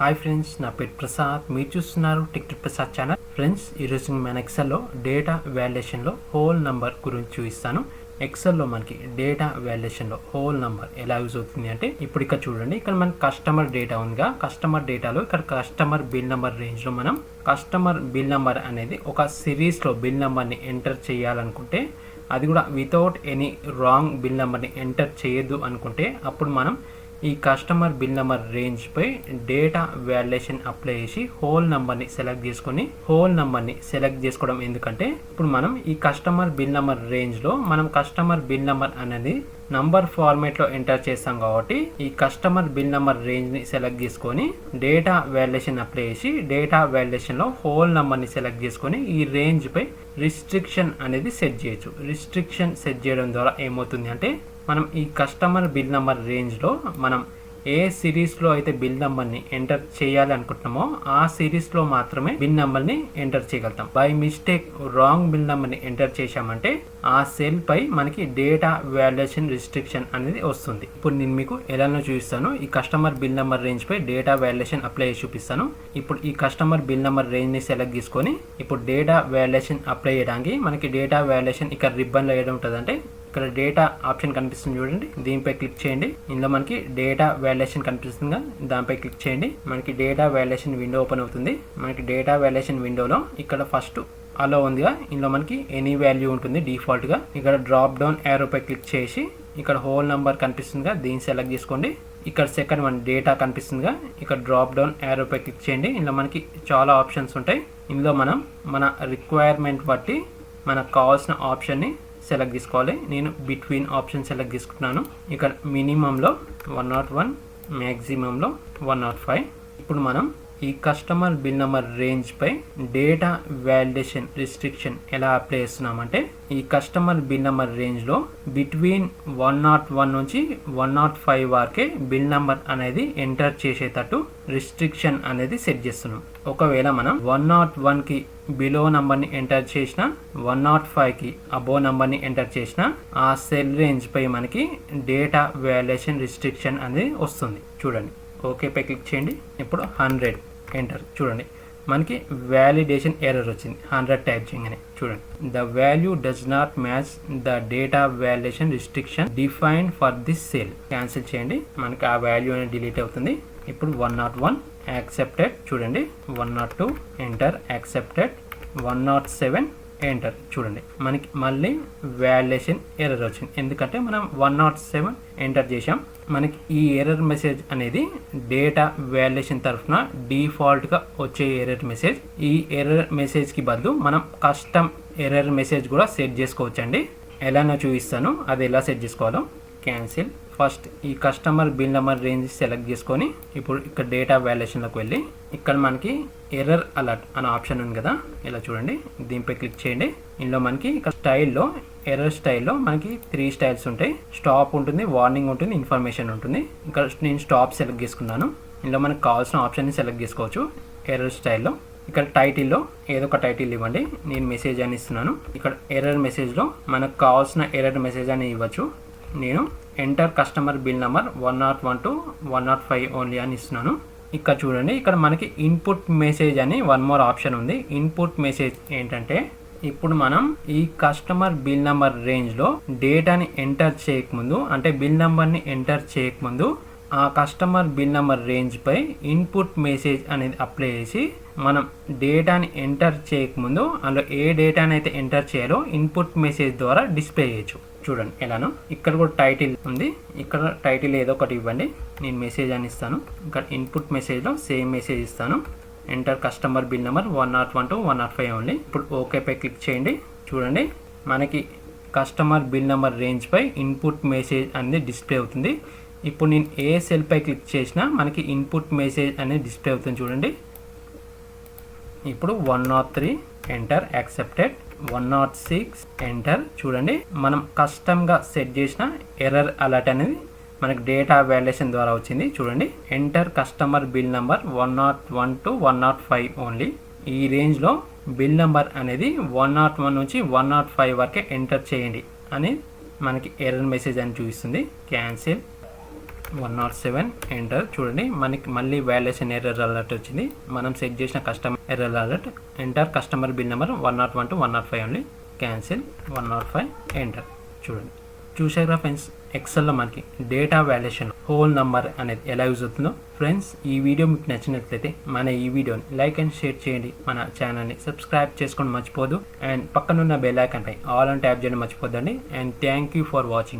Hi friends, నా పేరు ప్రసాద్. మీరు చూస్తున్నారు టిక్ ప్రసాద్ ఛానల్. ఫ్రెండ్స్, ఈరోజు మన ఎక్సెల్లో డేటా వాల్యుయేషన్లో హోల్ నంబర్ గురించి చూపిస్తాను. ఎక్సెల్లో మనకి డేటా వాల్యుయేషన్లో హోల్ నంబర్ ఎలా యూజ్ అవుతుంది అంటే, ఇప్పుడు ఇక్కడ చూడండి, ఇక్కడ మనకి కస్టమర్ డేటా ఉందిగా. కస్టమర్ డేటాలో ఇక్కడ కస్టమర్ బిల్ నెంబర్ రేంజ్లో మనం కస్టమర్ బిల్ నెంబర్ అనేది ఒక సిరీస్లో బిల్ నెంబర్ని ఎంటర్ చేయాలనుకుంటే, అది కూడా వితౌట్ ఎనీ రాంగ్ బిల్ నెంబర్ని ఎంటర్ చేయొద్దు అనుకుంటే, అప్పుడు మనం ఈ కస్టమర్ బిల్ నెంబర్ రేంజ్ పై డేటా వాల్యుయేషన్ అప్లై చేసి హోల్ నెంబర్ని సెలెక్ట్ చేసుకొని హోల్ నెంబర్ని సెలెక్ట్ చేసుకోవడం ఎందుకంటే, ఇప్పుడు మనం ఈ కస్టమర్ బిల్ నెంబర్ రేంజ్లో మనం కస్టమర్ బిల్ నెంబర్ అనేది నంబర్ ఫార్మేట్లో ఎంటర్ చేస్తాం కాబట్టి, ఈ కస్టమర్ బిల్ నెంబర్ రేంజ్ని సెలెక్ట్ చేసుకొని డేటా వాల్యుయేషన్ అప్లై చేసి డేటా వాల్యుయేషన్లో హోల్ నెంబర్ని సెలెక్ట్ చేసుకొని ఈ రేంజ్ పై రిస్ట్రిక్షన్ అనేది సెట్ చేయొచ్చు. రిస్ట్రిక్షన్ సెట్ చేయడం ద్వారా ఏమవుతుంది అంటే, మనం ఈ కస్టమర్ బిల్ నెంబర్ రేంజ్లో మనం ఏ సిరీస్లో అయితే బిల్ నెంబర్ని ఎంటర్ చేయాలి అనుకుంటున్నామో ఆ సిరీస్లో మాత్రమే బిల్ నెంబర్ని ఎంటర్ చేయగలుగుతాం. బై మిస్టేక్ రాంగ్ బిల్ నెంబర్ని ఎంటర్ చేశామంటే ఆ సెల్ పై మనకి డేటా వాల్యుయేషన్ రిస్ట్రిక్షన్ అనేది వస్తుంది. ఇప్పుడు నేను మీకు ఎలానో చూపిస్తాను. ఈ కస్టమర్ బిల్ నెంబర్ రేంజ్ పై డేటా వాల్యుయేషన్ అప్లై చేసి చూపిస్తాను. ఇప్పుడు ఈ కస్టమర్ బిల్ నెంబర్ రేంజ్ని సెలెక్ట్ చేసుకొని ఇప్పుడు డేటా వాల్యుయేషన్ అప్లై చేయడానికి మనకి డేటా వాల్యుయేషన్ ఇక్కడ రిబ్బన్లో ఏదో ఉంటుంది అంటే, ఇక్కడ డేటా ఆప్షన్ కనిపిస్తుంది చూడండి, దీనిపై క్లిక్ చేయండి. ఇందులో మనకి డేటా వాల్యుయేషన్ కనిపిస్తుందిగా, దానిపై క్లిక్ చేయండి. మనకి డేటా వాల్యుయేషన్ విండో ఓపెన్ అవుతుంది. మనకి డేటా వాల్యుయేషన్ విండోలో ఇక్కడ ఫస్ట్ అలో ఉందిగా, ఇందులో మనకి ఎనీ వాల్యూ ఉంటుంది డిఫాల్ట్ గా. ఇక్కడ డ్రాప్ డౌన్ యారో పై క్లిక్ చేసి ఇక్కడ హోల్ నంబర్ కనిపిస్తుందిగా, దీన్ని సెలెక్ట్ చేసుకోండి. ఇక్కడ సెకండ్ వన్ డేటా కనిపిస్తుందిగా, ఇక్కడ డ్రాప్ డౌన్ యారో పై క్లిక్ చేయండి. ఇందులో మనకి చాలా ఆప్షన్స్ ఉంటాయి. ఇందులో మనం మన రిక్వైర్మెంట్ బట్టి మనకు కావాల్సిన ఆప్షన్ని సెలెక్ట్ చేసుకోవాలి. నేను బిట్వీన్ ఆప్షన్ సెలెక్ట్ చేసుకుంటున్నాను. ఇక్కడ మినిమంలో 101, మ్యాక్సిమంలో 105. ఇప్పుడు మనం ఈ కస్టమర్ బిల్ నెంబర్ రేంజ్ పై డేటా వాల్యుయేషన్ రిస్ట్రిక్షన్ ఎలా అప్లై చేస్తున్నామంటే, ఈ కస్టమర్ బిల్ నెంబర్ రేంజ్లో బిట్వీన్ 101 నుంచి 105 వరకే బిల్ నెంబర్ అనేది ఎంటర్ చేసేటట్టు రిస్ట్రిక్షన్ అనేది సెట్ చేస్తున్నాం. ఒకవేళ మనం 101కి బిలో నంబర్ని ఎంటర్ చేసిన, 105కి అబో నంబర్ని ఎంటర్ చేసిన, ఆ సెల్ రేంజ్ పై మనకి డేటా వాల్యుయేషన్ రిస్ట్రిక్షన్ అనేది వస్తుంది. చూడండి, ఓకే పై క్లిక్ చేయండి. ఇప్పుడు 100 ఎంటర్. చూడండి, మనకి వ్యాలిడేషన్ ఎర్రర్ వచ్చింది 100 టైప్ చేయగానే. చూడండి, the value does not match the data valuation restriction defined for this cell. Cancel చేయండి, మనకి ఆ వాల్యూ అనేది డిలీట్ అవుతుంది. ఇప్పుడు 101 యాక్సెప్టెడ్. చూడండి, 102 ఎంటర్, యాక్సెప్టెడ్. 107 ఎంటర్. చూడండి, మనకి మళ్ళీ వాల్యుయేషన్ ఎర్రర్ వచ్చింది, ఎందుకంటే మనం 107 ఎంటర్ చేసాం. మనకి ఈ ఎర్రర్ మెసేజ్ అనేది డేటా వాల్యుయేషన్ తరఫున డిఫాల్ట్గా వచ్చే ఎర్రర్ మెసేజ్. ఈ ఎర్రర్ మెసేజ్కి బదులు మనం కస్టమ్ ఎర్రర్ మెసేజ్ కూడా సెట్ చేసుకోవచ్చండి. ఎలానో చూపిస్తాను, అది ఎలా సెట్ చేసుకోవాలో. క్యాన్సిల్. ఫస్ట్ ఈ customer bill number range select చేసుకొని ఇప్పుడు ఇక్కడ డేటా వాల్యుయేషన్లోకి వెళ్ళి ఇక్కడ మనకి ఎర్రర్ అలర్ట్ అనే ఆప్షన్ ఉంది కదా, ఇలా చూడండి, దీనిపై క్లిక్ చేయండి. ఇందులో మనకి ఇక్కడ స్టైల్లో ఎర్రర్ స్టైల్లో మనకి 3 స్టైల్స్ ఉంటాయి. స్టాప్ ఉంటుంది, వార్నింగ్ ఉంటుంది, ఇన్ఫర్మేషన్ ఉంటుంది. ఇక్కడ నేను స్టాప్ సెలెక్ట్ చేసుకున్నాను. ఇందులో మనకు కావాల్సిన ఆప్షన్ని సెలెక్ట్ చేసుకోవచ్చు ఎర్రర్ స్టైల్లో. ఇక్కడ టైటిల్లో ఏదో ఒక టైటిల్ ఇవ్వండి, నేను మెసేజ్ అని ఇస్తున్నాను. ఇక్కడ ఎర్రర్ మెసేజ్లో మనకు కావాల్సిన ఎర్రర్ మెసేజ్ అని ఇవ్వచ్చు. నేను enter customer bill number 101 to 105 only అని ఇస్తున్నాను. ఇక్కడ చూడండి, ఇక్కడ మనకి ఇన్పుట్ మెసేజ్ అని వన్ మోర్ ఆప్షన్ ఉంది. ఇన్పుట్ మెసేజ్ ఏంటంటే, ఇప్పుడు మనం ఈ కస్టమర్ బిల్ నెంబర్ రేంజ్లో డేటాని ఎంటర్ చేయకముందు, అంటే బిల్ నెంబర్ని ఎంటర్ చేయకముందు ఆ కస్టమర్ బిల్ నెంబర్ రేంజ్ పై ఇన్పుట్ మెసేజ్ అనేది అప్లై చేసి మనం డేటాని ఎంటర్ చేయకముందు అందులో ఏ డేటాని అయితే ఎంటర్ చేయాలో ఇన్పుట్ మెసేజ్ ద్వారా డిస్ప్లే చేయొచ్చు. చూడండి ఎలానో. ఇక్కడ కూడా టైటిల్ ఉంది, ఇక్కడ టైటిల్ ఏదో ఒకటి ఇవ్వండి, నేను మెసేజ్ అని ఇస్తాను. ఇక్కడ ఇన్పుట్ మెసేజ్లో సేమ్ మెసేజ్ ఇస్తాను, enter customer bill number 101 to 105 only. ఇప్పుడు ఓకే పై క్లిక్ చేయండి. చూడండి, మనకి కస్టమర్ బిల్ నెంబర్ రేంజ్ పై ఇన్పుట్ మెసేజ్ అనేది డిస్ప్లే అవుతుంది. ఇప్పుడు నేను ఏ సెల్ పై క్లిక్ చేసినా మనకి ఇన్పుట్ మెసేజ్ అనేది డిస్ప్లే అవుతుంది. చూడండి, ఇప్పుడు 103 ఎంటర్, యాక్సెప్టెడ్. 106 ఎంటర్. చూడండి, మనం కస్టమ్గా సెట్ చేసిన ఎర్రర్ అలర్ట్ అనేది మనకి డేటా వాల్యుయేషన్ ద్వారా వచ్చింది. చూడండి, enter customer bill number 101 to 105 only. ఈ రేంజ్లో బిల్ నెంబర్ అనేది 101 నుంచి 105 వరకే ఎంటర్ చేయండి అని మనకి ఎర్రర్ మెసేజ్ అని చూపిస్తుంది. క్యాన్సిల్. 107 ఎంటర్. చూడండి మనకి మళ్ళీ వాల్యుయేషన్ ఎర్రర్ అలర్ట్ వచ్చింది. మనం సెట్ చేసిన customer error alert. Enter customer bill number 101 to 105 only. Cancel 105 enter. చూడండి చూసారా ఫ్రెండ్స్, ఎక్సెల్లో మనకి డేటా వాల్యుయేషన్ హోల్ నంబర్ అనేది ఎలా యూజ్ అవుతుందో. ఫ్రెండ్స్ ఈ వీడియో మీకు నచ్చినట్లయితే మన ఈ వీడియోని లైక్ అండ్ షేర్ చేయండి. మన ఛానల్ని సబ్స్క్రైబ్ చేసుకోండి మర్చిపోదు. అండ్ పక్కనున్న బెల్ ఐకాన్ పై ఆల్ అని ట్యాప్ చేయడం మర్చిపోద్దండి. And thank you for watching.